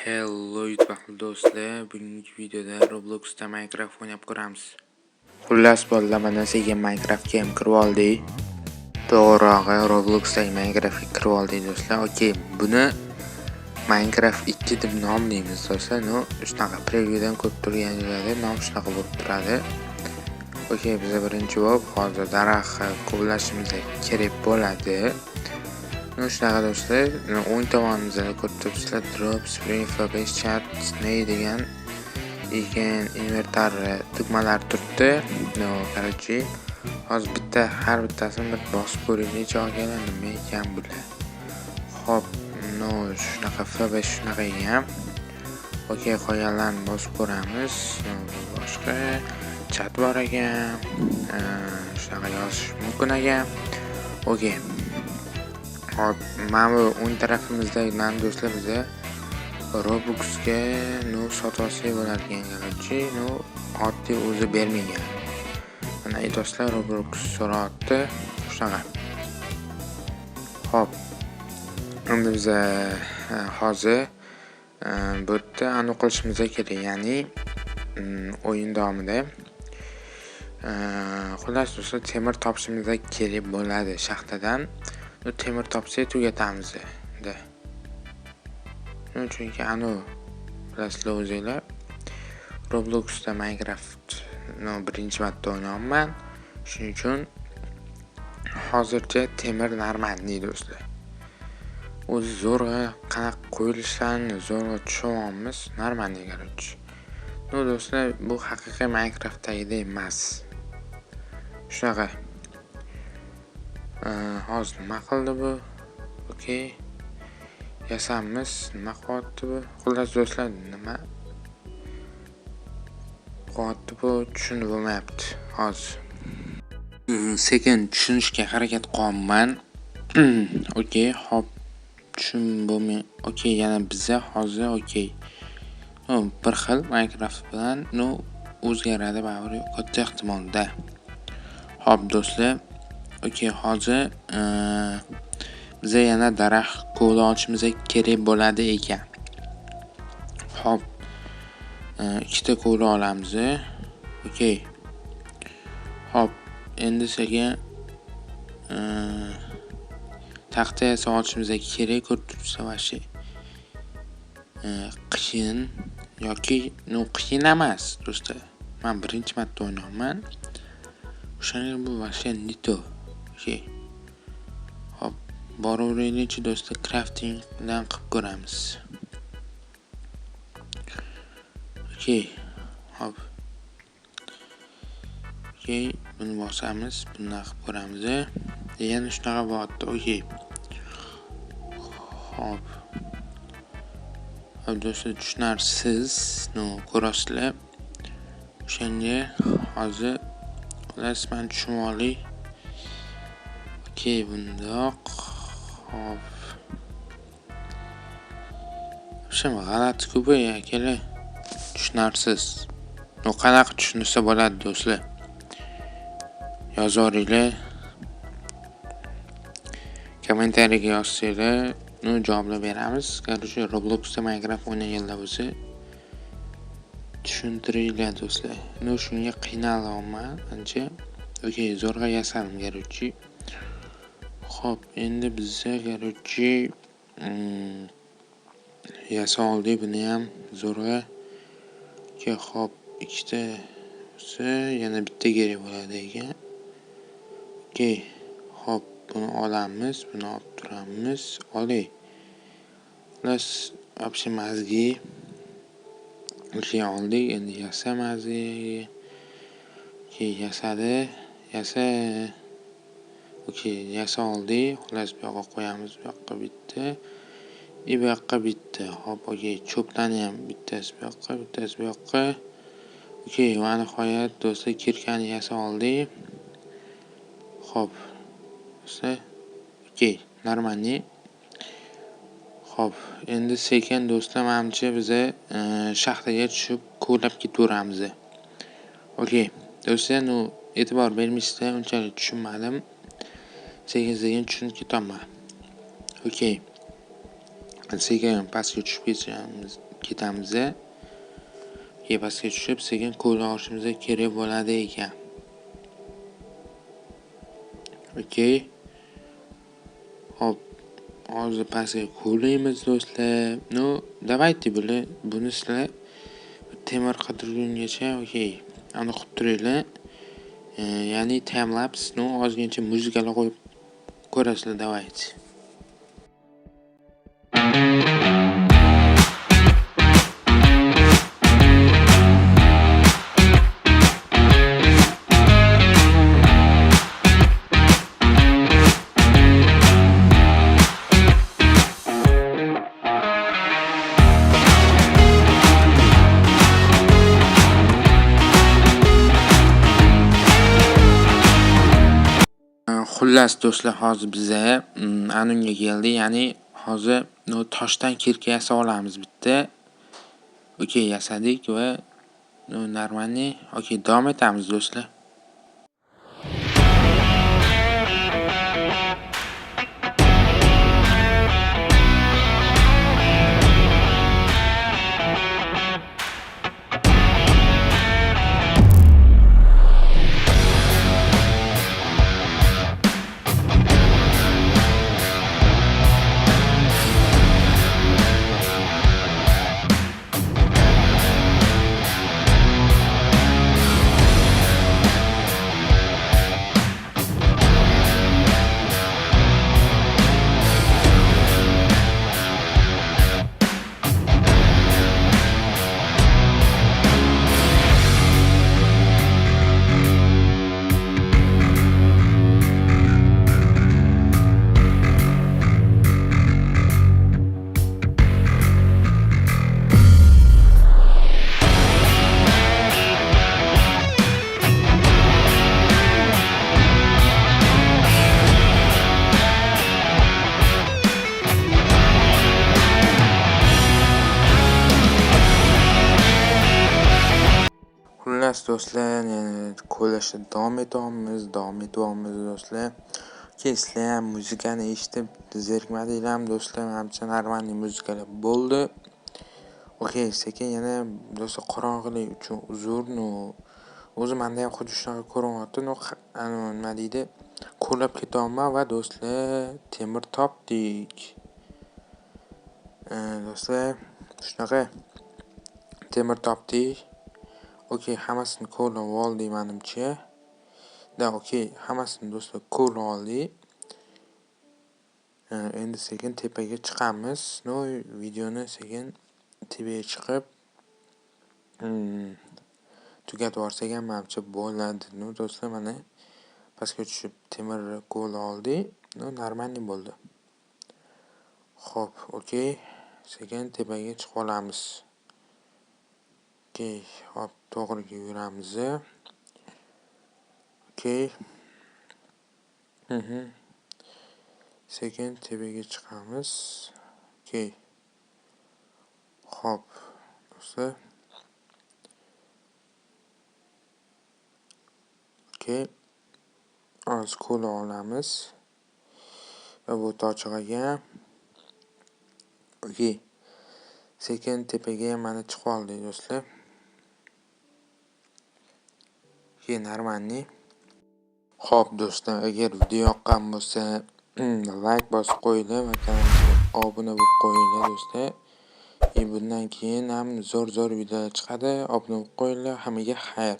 Hello YouTube do'stlar, bugungi videoda Robloxda Minecraft o'ynab ko'ramiz. Xullas bolalar, mana sizga Minecraftga ham kirib oldik. To'g'rirog'i Robloxdagi Minecraftga kirib oldik do'stlar. Okey, buni Minecraft 2 deb nomlaymiz do'stlar. Shunaqa previewdan ko'rib turganingizdek nom shunaqa bo'lib turadi. Okey, biz birinchi bo'lib hozir daraxt kovlashimiz kerak bo'ladi. Shunaqa do'stlar, o'ng tomonimizda ko'rib turibsizlar, drop, spring, flash, chat, degan inventar tugmalar turibdi. Короче, hozir har bittasini bir bosib ko'raylik joyga nima ekan bular. Xo'p, shunaqa flash shunaqa ham. Okey, qolganlarni bosib ko'ramiz. Boshqa chat bor ekan. Shunaqa yozish mumkin ekan. Okey. Hop, mana bu o'ng tarafimizdagi do'stlar bizga Robloxga sotib olsak bo'lar ekan. Короче, oddiy o'zi bermagan. Mana do'stlar Roblox so'rayapti. Shunaqa. Hop. Endi biz hozir bu yerda aniq qilishimiz kerak, ya'ni o'yin davomida xullas do'stlar temir topishimiz kerak bo'ladi shaxtadan. Temir topsak tugatamiz de. Chunki bilasizlar o'zinglar Robloxda Minecraft birinchi marta o'ynayapman. Shuning uchun hozircha temir normalniy do'stlar. O'zi zo'rg'a qanaqa qo'yilishlarini zo'rg'a tushunyapmiz, normalniy короче. Do'stlar, bu haqiqiy Minecraftdagidek emas. Shunaqa. Hozir nima qildi bu? Okey. Yasamiz, nima qilyapti bu? Xullas do'stlar, nima qilyapti bu tushunib bo'lmayapti hozir. Sekin tushunishga harakat qilyapman. Okey, hop. Tushunib bo'lmay. Okey, yana bizga hozir okey. Bir xil Minecraft bilan o'zgaradi baribir katta ehtimolda. Hop do'stlar, okey, hozir biza yana daraxt kovlashimiz kerak bo'ladi ekan. Hop. Ikkita kovla olamiz. Okey. Hop, endi sizga taxta yasoqchimiz kerak ko'rib turibsiz vashi. Qiyin yoki qiyin emas do'stlar. Men birinchi marta o'ynayapman. O'shanga bu vashi nito. Okey. Hop, boraveraylik do'stlar, crafting bilan qilib ko'ramiz. Okey. Hop. Okey, buni bosamiz, buni qilib ko'ramiz. Yana shunaqa bo'lyapti. Okey. Hop. Hop do'stlar, tushunarsiz, ko'rasizlar. O'shanga hozir men tushunib olay. Okey, bundoq. Hop. Shunga g'alati ko'pay akalar. Tushunarsiz. Qanaqa tushunsa bo'ladi do'stlar? Yozaveringlar. Kommentariyaga yozsanglar, javoblab beramiz. Короче, Robloxda Minecraft o'ynaganlar bo'lsa, tushuntiringlar do'stlar. Shunga qiynalyapman ancha. Okey, zo'rg'a yasadim короче. Xo'p, endi bizga короче yasa oldik buni ham zo'rg'a. Okey, xo'p, ikkita bo'lsa, yana bitta kerak bo'ladi ekan. Okey. Xo'p, buni olamiz, buni olib turamiz. Olay. Plus вообще mazgi. Okey, oldik, endi yasa mazgi. Okey, yasadi. Yasa. Okey, yasa oldik. Xullas bu yoqqa qo'yamiz, bu yoqqa bitta. Bu yoqqa bitta. Hop, okey, cho'plarni ham bittasi bu yoqqa, bittasi bu yoqqa. Okey, va nihoyat do'stlar kirkani yasa oldik. Hop. Do'stlar, okey, normalniy. Hop, endi sekin do'stlar, menimcha biz shaxtaga tushib kovlab ketaveramiz. Okey, do'stlar, e'tibor bermaysizlar, unchalik tushunmadim. Sekin tushunib ketaman. Okey. sekin pastga tushib ketamiz. Pastga tushib sekin qo'lni olishimiz kerak bo'ladi ekan. Okey. Hop, hozir pastga qo'yamiz do'stlar. No, давайте buni sizlar temir qidirgungacha okey. Ani qilib turinglar. Ya'ni time lapse, no, ozgincha muzikalar qo'yib ko'rasizlar, давайте. Xullas do'stlar, hozir biza anunga keldik. Ya'ni hozir toshdan kirka yasa olamiz bitta. Okey, yasadik va normalniy. Okey, davom etamiz do'stlar. Xullas do'stlar, qo'llashda davom etamiz do'stlar. Sizlar ham muzikani eshitib zerikmadinglarmi do'stlar? Menimcha normalniy muzikalar bo'ldi. Okey, sekin yana do'stlar qorong'ilik uchun uzr. O'zi menda ham xuddi shunaqa ko'rinyapti. Nima deydi? Qo'llab ketyapman va do'stlar temir topdik. Do'stlar, shunaqa temir topdik. Okey, hammasini qo'llab oldik menimcha. Okey, hammasini do'stlar qo'llab oldik. Endi sekin tepaga chiqamiz. Videoni sekin tepaga chiqib tugatib yuborsak ham menimcha bo'ladi. Do'stlar, mana pastga tushib temir qo'llab oldik. Normalniy bo'ldi. Xo'p, okey. Sekin tepaga chiqib olamiz. Okey, hop, to'g'riga yuramiz. Okey. Sekin tepaga chiqamiz. Okey. Hop, do'stlar. Okey. Hozir qo'l olamiz. Va bu tochig'iga. Okey. Sekin tepaga mana chiqib oldik do'stlar. Normalniy. Xo'p do'stlar, agar video yoqqan bo'lsa, like bosib qo'yinglar va kanalimizga obuna bo'lib qo'yinglar do'stlar. Bundan keyin ham zo'r videolar chiqadi. Obuna bo'lib qo'yinglar. Hammaga xayr.